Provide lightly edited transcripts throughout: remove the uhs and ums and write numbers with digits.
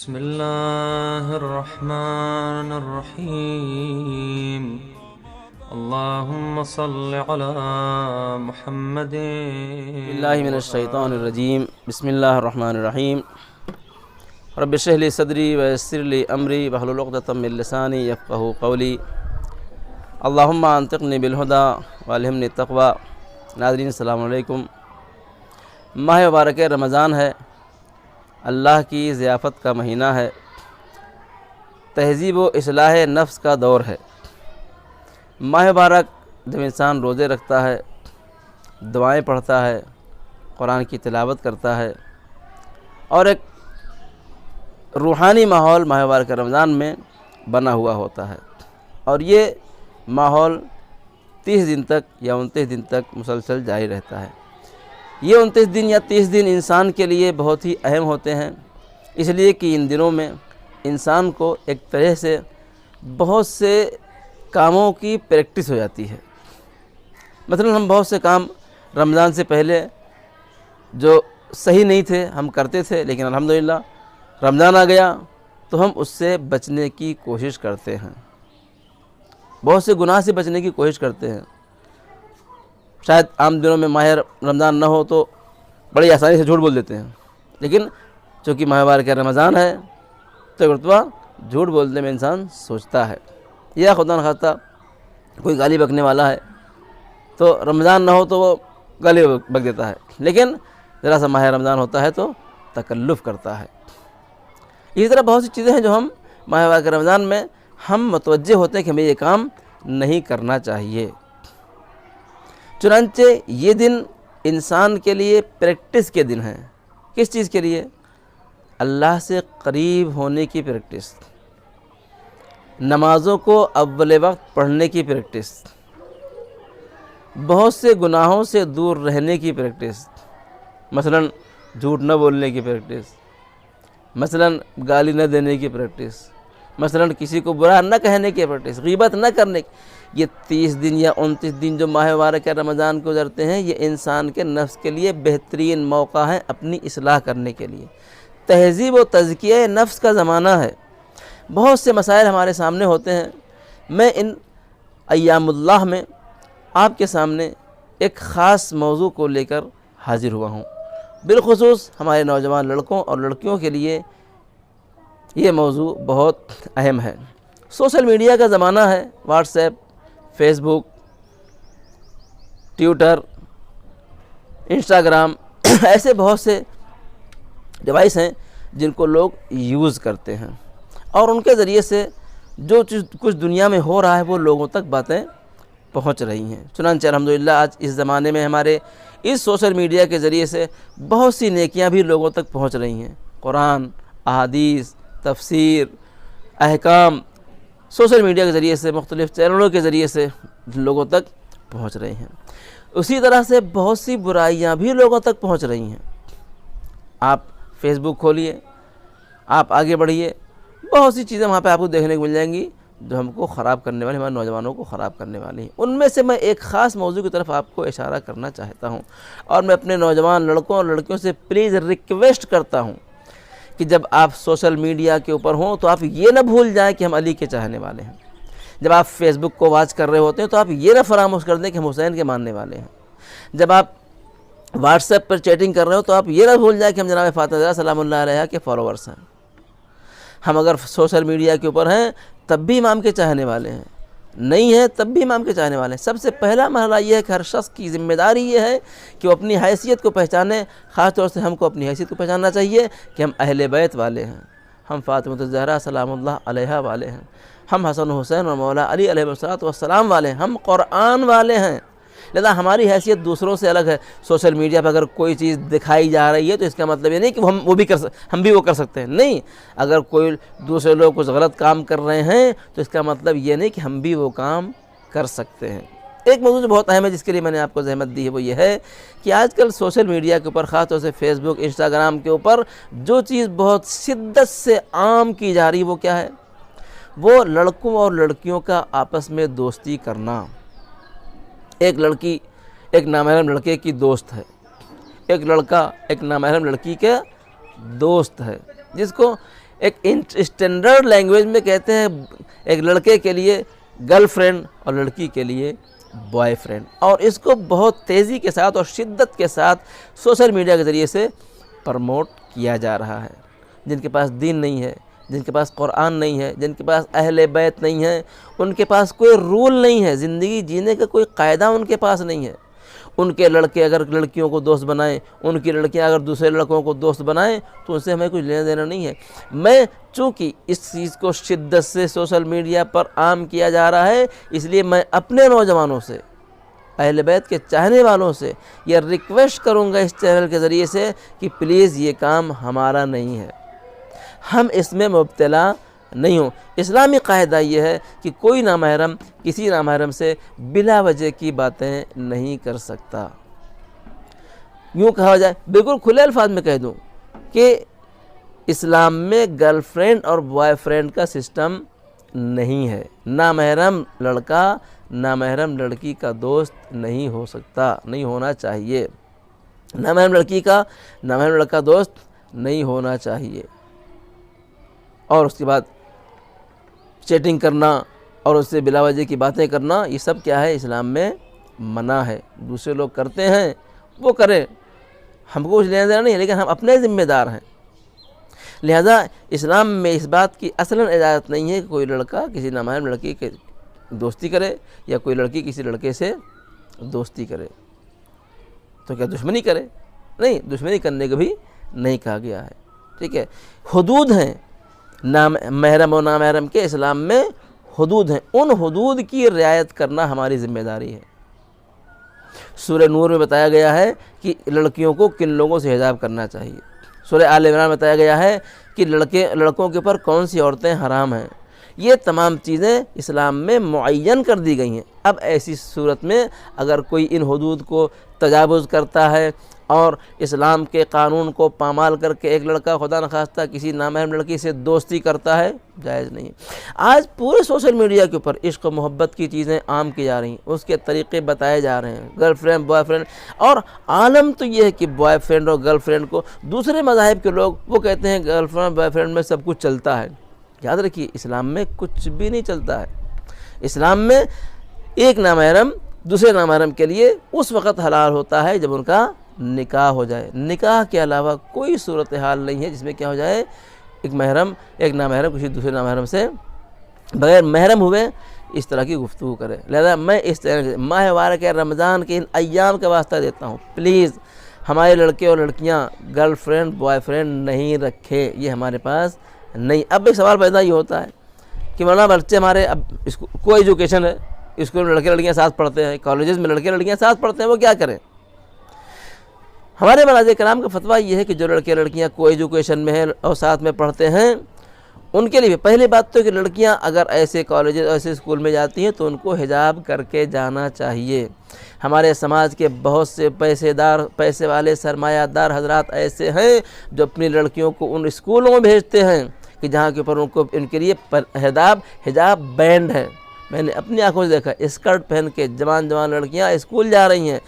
بسم الله الرحمن الرحيم اللهم صل على محمد باللہ من الشیطان الرجیم بسم اللہ الرحمن الرحیم رب اشرح لی صدری ویسر لی امری واحلل عقدۃ من لسانی یفقہوا قولی اللہم انطقنی بالہدی والہمنی التقوی۔ ناظرین السلام علیکم۔ ماہ مبارک رمضان ہے، اللہ کی ضیافت کا مہینہ ہے، تہذیب و اصلاح نفس کا دور ہے۔ ماہ مبارک جب انسان روزے رکھتا ہے، دعائیں پڑھتا ہے، قرآن کی تلاوت کرتا ہے اور ایک روحانی ماحول ماہ مبارک رمضان میں بنا ہوا ہوتا ہے، اور یہ ماحول 30 دن تک یا 29 دن تک مسلسل جاری رہتا ہے۔ یہ 29 دن یا 30 دن انسان کے لیے بہت ہی اہم ہوتے ہیں، اس لیے کہ ان دنوں میں انسان کو ایک طرح سے بہت سے کاموں کی پریکٹس ہو جاتی ہے۔ مثلا ہم بہت سے کام رمضان سے پہلے جو صحیح نہیں تھے ہم کرتے تھے، لیکن الحمدللہ رمضان آ گیا تو ہم اس سے بچنے کی کوشش کرتے ہیں، بہت سے گناہ سے بچنے کی کوشش کرتے ہیں۔ شاید عام دنوں میں ماہ رمضان نہ ہو تو بڑی آسانی سے جھوٹ بول دیتے ہیں، لیکن چونکہ ماہ مبارک رمضان ہے تو ایک مرتبہ جھوٹ بولنے میں انسان سوچتا ہے، یا خدا نخواستہ کوئی گالی بکنے والا ہے تو رمضان نہ ہو تو وہ گالی بک دیتا ہے، لیکن ذرا سا ماہ رمضان ہوتا ہے تو تکلف کرتا ہے۔ اسی طرح بہت سی چیزیں ہیں جو ہم ماہ مبارک رمضان میں ہم متوجہ ہوتے ہیں کہ ہمیں یہ کام نہیں کرنا چاہیے۔ چنانچہ یہ دن انسان کے لیے پریکٹس کے دن ہیں۔ کس چیز کے لیے؟ اللہ سے قریب ہونے کی پریکٹس، نمازوں کو اول وقت پڑھنے کی پریکٹس، بہت سے گناہوں سے دور رہنے کی پریکٹس، مثلا جھوٹ نہ بولنے کی پریکٹس، مثلا گالی نہ دینے کی پریکٹس، مثلا کسی کو برا نہ کہنے کی پریکٹس، غیبت نہ کرنے کی۔ یہ 30 دن یا 29 دن جو ماہ مبارک رمضان گزرتے ہیں، یہ انسان کے نفس کے لیے بہترین موقع ہے اپنی اصلاح کرنے کے لیے۔ تہذیب و تزکیہ نفس کا زمانہ ہے، بہت سے مسائل ہمارے سامنے ہوتے ہیں۔ میں ان ایام اللہ میں آپ کے سامنے ایک خاص موضوع کو لے کر حاضر ہوا ہوں، بالخصوص ہمارے نوجوان لڑکوں اور لڑکیوں کے لیے یہ موضوع بہت اہم ہے۔ سوشل میڈیا کا زمانہ ہے، واٹس ایپ، فیس بک، ٹویٹر، انسٹاگرام، ایسے بہت سے ڈیوائس ہیں جن کو لوگ یوز کرتے ہیں، اور ان کے ذریعے سے جو چیز کچھ دنیا میں ہو رہا ہے وہ لوگوں تک باتیں پہنچ رہی ہیں۔ چنانچہ الحمدللہ آج اس زمانے میں ہمارے اس سوشل میڈیا کے ذریعے سے بہت سی نیکیاں بھی لوگوں تک پہنچ رہی ہیں۔ قرآن، احادیث، تفسیر، احکام سوشل میڈیا کے ذریعے سے، مختلف چینلوں کے ذریعے سے لوگوں تک پہنچ رہے ہیں۔ اسی طرح سے بہت سی برائیاں بھی لوگوں تک پہنچ رہی ہیں۔ آپ فیس بک کھولیے، آپ آگے بڑھیے، بہت سی چیزیں وہاں پہ آپ کو دیکھنے کو مل جائیں گی جو ہم کو خراب کرنے والی، ہمارے نوجوانوں کو خراب کرنے والی ہیں۔ ان میں سے میں ایک خاص موضوع کی طرف آپ کو اشارہ کرنا چاہتا ہوں، اور میں اپنے نوجوان لڑکوں اور لڑکیوں سے پلیز ریکویسٹ کرتا ہوں کہ جب آپ سوشل میڈیا کے اوپر ہوں تو آپ یہ نہ بھول جائیں کہ ہم علی کے چاہنے والے ہیں۔ جب آپ فیس بک کو واچ کر رہے ہوتے ہیں تو آپ یہ نہ فراموش کر دیں کہ ہم حسین کے ماننے والے ہیں۔ جب آپ واٹس ایپ پر چیٹنگ کر رہے ہو تو آپ یہ نہ بھول جائیں کہ ہم جناب فاطمہ زہرا سلام اللہ علیہا کے فالوورس ہیں۔ ہم اگر سوشل میڈیا کے اوپر ہیں تب بھی امام کے چاہنے والے ہیں، نہیں ہیں تب بھی امام کے چاہنے والے ہیں۔ سب سے پہلا مرحلہ یہ ہے کہ ہر شخص کی ذمہ داری یہ ہے کہ وہ اپنی حیثیت کو پہچانے۔ خاص طور سے ہم کو اپنی حیثیت کو پہچاننا چاہیے کہ ہم اہل بیت والے ہیں، ہم فاطمہ زہرا سلام اللہ علیہا والے ہیں، ہم حسن و حسین اور مولا علی علیہ السلام والے ہیں، ہم قرآن والے ہیں۔ لہذا ہماری حیثیت دوسروں سے الگ ہے۔ سوشل میڈیا پہ اگر کوئی چیز دکھائی جا رہی ہے تو اس کا مطلب یہ نہیں کہ ہم بھی وہ کر سکتے ہیں، نہیں۔ اگر کوئی دوسرے لوگ کچھ غلط کام کر رہے ہیں تو اس کا مطلب یہ نہیں کہ ہم بھی وہ کام کر سکتے ہیں۔ ایک موضوع جو بہت اہم ہے جس کے لیے میں نے آپ کو زحمت دی ہے وہ یہ ہے کہ آج کل سوشل میڈیا کے اوپر، خاص طور سے فیس بک، انسٹاگرام کے اوپر جو چیز بہت شدت سے عام کی جا رہی ہے وہ کیا ہے؟ وہ لڑکوں اور لڑکیوں کا آپس میں دوستی کرنا۔ ایک لڑکی ایک نامحرم لڑکے کی دوست ہے، ایک لڑکا ایک نامحرم لڑکی کے دوست ہے، جس کو ایک اسٹینڈرڈ لینگویج میں کہتے ہیں ایک لڑکے کے لیے گرل فرینڈ اور لڑکی کے لیے بوائے فرینڈ، اور اس کو بہت تیزی کے ساتھ اور شدت کے ساتھ سوشل میڈیا کے ذریعے سے پروموٹ کیا جا رہا ہے۔ جن کے پاس دین نہیں ہے، جن کے پاس قرآن نہیں ہے، جن کے پاس اہل بیت نہیں ہے، ان کے پاس کوئی رول نہیں ہے، زندگی جینے کا کوئی قاعدہ ان کے پاس نہیں ہے۔ ان کے لڑکے اگر لڑکیوں کو دوست بنائیں، ان کی لڑکیاں اگر دوسرے لڑکوں کو دوست بنائیں تو ان سے ہمیں کچھ لینا دینا نہیں ہے۔ میں چونکہ اس چیز کو شدت سے سوشل میڈیا پر عام کیا جا رہا ہے، اس لیے میں اپنے نوجوانوں سے، اہل بیت کے چاہنے والوں سے یہ ریکویسٹ کروں گا اس چینل کے ذریعے سے کہ پلیز یہ کام ہمارا نہیں ہے، ہم اس میں مبتلا نہیں ہوں۔ اسلامی قاعدہ یہ ہے کہ کوئی نامحرم کسی نامحرم سے بلا وجہ کی باتیں نہیں کر سکتا۔ یوں کہا جائے، بالکل کھلے الفاظ میں کہہ دوں کہ اسلام میں گرل فرینڈ اور بوائے فرینڈ کا سسٹم نہیں ہے۔ نامحرم لڑکا نامحرم لڑکی کا دوست نہیں ہو سکتا، نہیں ہونا چاہیے۔ نامحرم لڑکی کا نامحرم لڑکا دوست نہیں ہونا چاہیے۔ اور اس کے بعد چیٹنگ کرنا اور اس سے بلا وجہ کی باتیں کرنا، یہ سب کیا ہے؟ اسلام میں منع ہے۔ دوسرے لوگ کرتے ہیں وہ کریں، ہم کو کچھ لینا دینا نہیں ہے، لیکن ہم اپنے ذمہ دار ہیں۔ لہذا اسلام میں اس بات کی اصلاً اجازت نہیں ہے کہ کوئی لڑکا کسی نامحرم لڑکی کے دوستی کرے یا کوئی لڑکی کسی لڑکے سے دوستی کرے۔ تو کیا دشمنی کرے؟ نہیں، دشمنی کرنے کو بھی نہیں کہا گیا ہے۔ ٹھیک ہے، حدود ہیں محرم و نامحرم کے، اسلام میں حدود ہیں، ان حدود کی رعایت کرنا ہماری ذمہ داری ہے۔ سورہ نور میں بتایا گیا ہے کہ لڑکیوں کو کن لوگوں سے حجاب کرنا چاہیے۔ سورہ آل عمران میں بتایا گیا ہے کہ لڑکوں کے اوپر کون سی عورتیں حرام ہیں۔ یہ تمام چیزیں اسلام میں معین کر دی گئی ہیں۔ اب ایسی صورت میں اگر کوئی ان حدود کو تجاوز کرتا ہے اور اسلام کے قانون کو پامال کر کے ایک لڑکا خدا نخواستہ کسی نامحرم لڑکی سے دوستی کرتا ہے، جائز نہیں ہے۔ آج پورے سوشل میڈیا کے اوپر عشق و محبت کی چیزیں عام کی جا رہی ہیں، اس کے طریقے بتائے جا رہے ہیں، گرل فرینڈ بوائے فرینڈ، اور عالم تو یہ ہے کہ بوائے فرینڈ اور گرل فرینڈ کو دوسرے مذاہب کے لوگ وہ کہتے ہیں گرل فرینڈ بوائے فرینڈ میں سب کچھ چلتا ہے۔ یاد رکھیے، اسلام میں کچھ بھی نہیں چلتا ہے۔ اسلام میں ایک نامحرم دوسرے نامحرم کے لیے اس وقت حلال ہوتا ہے جب ان کا نکاح ہو جائے۔ نکاح کے علاوہ کوئی صورتحال نہیں ہے جس میں کیا ہو جائے، ایک نامحرم کسی دوسرے نامحرم سے بغیر محرم ہوئے اس طرح کی گفتگو کرے۔ لہذا میں اس طرح ماہ مبارک رمضان کے ان ایام کا واسطہ دیتا ہوں، پلیز ہمارے لڑکے اور لڑکیاں گرل فرینڈ بوائے فرینڈ نہیں رکھے، یہ ہمارے پاس نہیں۔ اب ایک سوال پیدا یہ ہوتا ہے کہ مولانا بچے ہمارے اب کو ایجوکیشن ہے، اسکول میں لڑکے لڑکیاں ساتھ پڑھتے ہیں، کالجز میں لڑکے لڑکیاں ساتھ پڑھتے ہیں، وہ کیا کریں؟ ہمارے مراجع کرام کا فتویٰ یہ ہے کہ جو لڑکے لڑکیاں کو ایجوکیشن میں ہیں اور ساتھ میں پڑھتے ہیں، ان کے لیے پہلی بات تو کہ لڑکیاں اگر ایسے کالجز ایسے اسکول میں جاتی ہیں تو ان کو حجاب کر کے جانا چاہیے۔ ہمارے سماج کے بہت سے پیسے والے سرمایہ دار حضرات ایسے ہیں جو اپنی لڑکیوں کو ان اسکولوں میں بھیجتے ہیں کہ جہاں کے اوپر ان کے لیے حجاب بینڈ ہے۔ میں نے اپنی آنکھوں سے دیکھا، اسکرٹ پہن کے جوان لڑکیاں اسکول جا رہی ہیں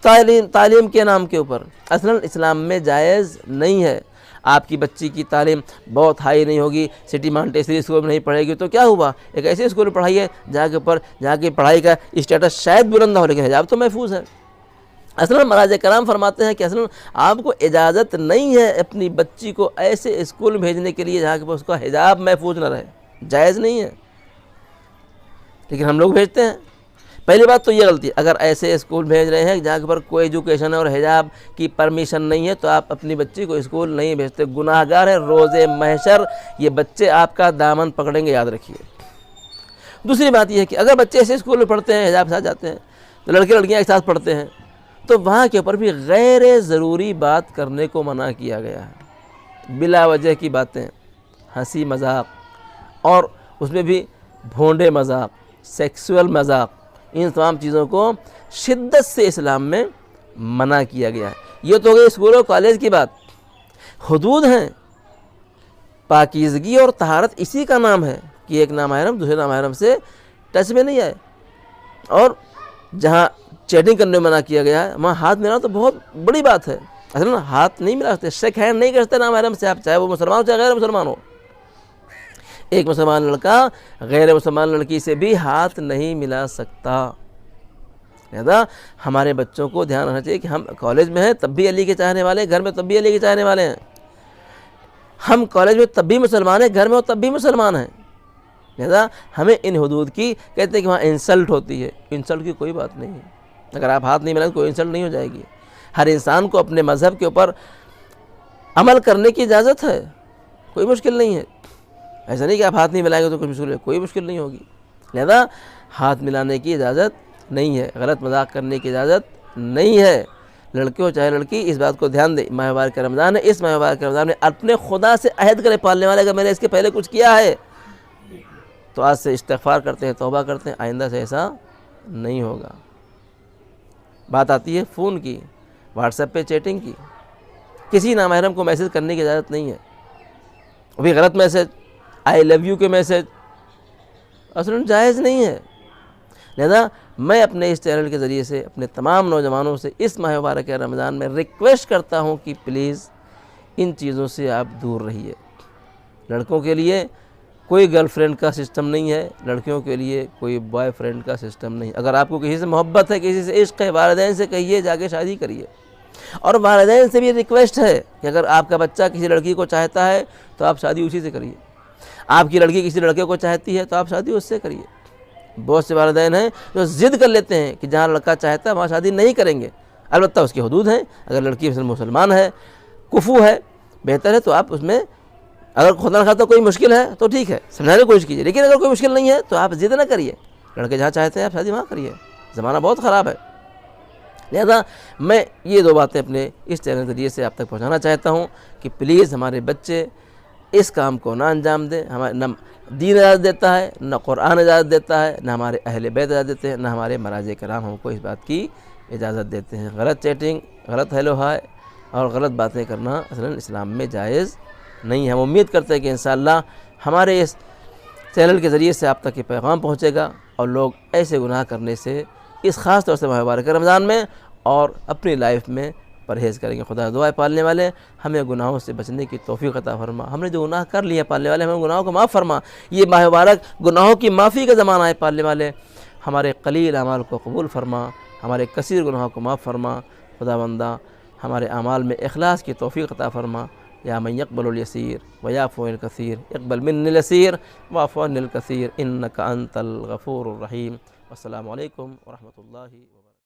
تعلیم کے نام کے اوپر۔ اصلاً اسلام میں جائز نہیں ہے۔ آپ کی بچی کی تعلیم بہت ہائی نہیں ہوگی، سٹی مانٹیسری اسکول میں نہیں پڑھے گی تو کیا ہوا؟ ایک ایسے اسکول میں پڑھائیے جہاں کی پڑھائی کا اسٹیٹس شاید بلند نہ ہو لیکن حجاب تو محفوظ ہے۔ اصلاً مراجع کرام فرماتے ہیں کہ اصلاً آپ کو اجازت نہیں ہے اپنی بچی کو ایسے اسکول بھیجنے کے لیے جہاں کے اس کا حجاب محفوظ نہ رہے، جائز نہیں ہے، لیکن ہم لوگ بھیجتے ہیں۔ پہلی بات تو یہ غلطی ہے، اگر ایسے اسکول بھیج رہے ہیں جہاں پر کوئی ایجوکیشن اور حجاب کی پرمیشن نہیں ہے تو آپ اپنی بچی کو اسکول نہیں بھیجتے، گناہ گار ہیں۔ روز محشر یہ بچے آپ کا دامن پکڑیں گے، یاد رکھیے۔ دوسری بات یہ ہے کہ اگر بچے ایسے اسکول میں پڑھتے ہیں، حجاب کے ساتھ جاتے ہیں، تو لڑکے لڑکیاں ایک ساتھ پڑھتے ہیں، تو وہاں کے اوپر بھی غیر ضروری بات کرنے کو منع کیا گیا ہے۔ بلا وجہ کی باتیں، ہنسی مذاق، اور اس میں بھی بھونڈے مذاق، سیکسول مذاق، ان تمام چیزوں کو شدت سے اسلام میں منع کیا گیا ہے۔ یہ تو گئی اسکول اور کالج کی بات۔ حدود ہیں، پاکیزگی اور طہارت اسی کا نام ہے کہ ایک نامحرم دوسرے نامحرم سے ٹچ میں نہیں آئے۔ اور جہاں چیٹنگ کرنے میں منع کیا گیا ہے وہاں ہاتھ ملانا تو بہت بڑی بات ہے۔ اصل ہاتھ نہیں ملا سکتے، شیک ہینڈ نہیں کر سکتے نامحرم سے، آپ چاہے وہ مسلمان ہو چاہے غیر مسلمان ہو۔ ایک مسلمان لڑکا غیر مسلمان لڑکی سے بھی ہاتھ نہیں ملا سکتا۔ لہذا ہمارے بچوں کو دھیان رکھنا چاہیے کہ ہم کالج میں ہیں تب بھی علی کے چاہنے والے ہیں، گھر میں تب بھی علی کے چاہنے والے ہیں۔ ہم کالج میں تب بھی مسلمان ہیں، گھر میں تب بھی مسلمان ہیں۔ لہذا ہمیں ان حدود کی، کہتے ہیں کہ وہاں انسلٹ ہوتی ہے، انسلٹ کی کوئی بات نہیں ہے۔ اگر آپ ہاتھ نہیں ملائیں تو کوئی انسلٹ نہیں ہو جائے گی۔ ہر انسان کو اپنے مذہب کے اوپر عمل کرنے کی اجازت ہے، کوئی مشکل نہیں ہے۔ ایسا نہیں کہ آپ ہاتھ نہیں ملائیں گے تو کوئی مشکل ہے، کوئی مشکل نہیں ہوگی۔ لہذا ہاتھ ملانے کی اجازت نہیں ہے، غلط مذاق کرنے کی اجازت نہیں ہے۔ لڑکے ہو چاہے لڑکی، اس بات کو دھیان دیں۔ ماہ مبارک رمضان ہے، اس ماہ مبارک رمضان میں اپنے خدا سے عہد کرے پالنے والے، اگر میں نے اس کے پہلے کچھ کیا ہے تو آج سے استغفار کرتے ہیں، توبہ کرتے ہیں، آئندہ سے ایسا نہیں ہوگا۔ بات آتی ہے فون کی، واٹس ایپ پہ چیٹنگ کی۔ کسی نامحرم کو میسج کرنے کی اجازت نہیں ہے، وہ بھی غلط میسج، آئی لو یو کے میسج اصلاً جائز نہیں ہے۔ لہذا میں اپنے اس چینل کے ذریعے سے اپنے تمام نوجوانوں سے اس ماہ مبارک رمضان میں ریکویسٹ کرتا ہوں کہ پلیز ان چیزوں سے آپ دور رہیے۔ لڑکوں کے لیے کوئی گرل فرینڈ کا سسٹم نہیں ہے، لڑکیوں کے لیے کوئی بوائے فرینڈ کا سسٹم نہیں۔ اگر آپ کو کسی سے محبت ہے، کسی سے عشق ہے، والدین سے کہیے جا کے شادی کریے۔ اور والدین سے بھی ریکویسٹ ہے کہ اگر آپ کا بچہ کسی لڑکی کو چاہتا ہے تو آپ شادی اسی سے کریے۔ آپ کی لڑکی کسی لڑکے کو چاہتی ہے تو آپ شادی اس سے کریے۔ بہت سے والدین ہیں جو ضد کر لیتے ہیں کہ جہاں لڑکا چاہتا ہے وہاں شادی نہیں کریں گے، البتہ اس کی حدود ہیں۔ اگر لڑکی مسلمان ہے، کفو ہے، بہتر ہے تو آپ اس میں، اگر خدا نخواستہ کوئی مشکل ہے تو ٹھیک ہے، سمجھانے کی کوشش کیجیے، لیکن اگر کوئی مشکل نہیں ہے تو آپ ضد نہ کریے۔ لڑکے جہاں چاہتے ہیں آپ شادی وہاں کریے، زمانہ بہت خراب ہے۔ لہذا میں یہ دو باتیں اپنے اس چینل کے ذریعے سے آپ تک پہنچانا چاہتا ہوں کہ پلیز ہمارے بچے اس کام کو نہ انجام دیں۔ ہمارے نہ دین اجازت دیتا ہے، نہ قرآن اجازت دیتا ہے، نہ ہمارے اہل بیت اجازت دیتے ہیں، نہ ہمارے مراجع کرام ہم کو اس بات کی اجازت دیتے ہیں۔ غلط چیٹنگ، غلط ہیلو ہائے اور غلط باتیں کرنا اصلاً اسلام میں جائز نہیں ہے۔ ہم امید کرتے ہیں کہ انشاءاللہ ہمارے اس چینل کے ذریعے سے آپ تک یہ پیغام پہنچے گا اور لوگ ایسے گناہ کرنے سے اس خاص طور سے ماہ مبارک رمضان میں اور اپنی لائف میں پرہیز کریں گے۔ خدا دعائے پالنے والے ہمیں گناہوں سے بچنے کی توفیق عطا فرما۔ ہم نے جو گناہ کر لیے پالنے والے، ہمیں گناہوں کو معاف فرما۔ یہ ماہ مبارک گناہوں کی معافی کا زمانہ ہے پالنے والے، ہمارے قلیل اعمال کو قبول فرما، ہمارے کثیر گناہوں کو معاف فرما۔ خدا بندہ ہمارے اعمال میں اخلاص کی توفیق عطا فرما۔ یا من یقبل الیسیر ویعفو عن الکثیر اقبل منی الیسیر واعف عنی الکثیر انک انت الغفور الرحیم۔ والسلام علیکم ورحمۃ اللہ وبرکاتہ۔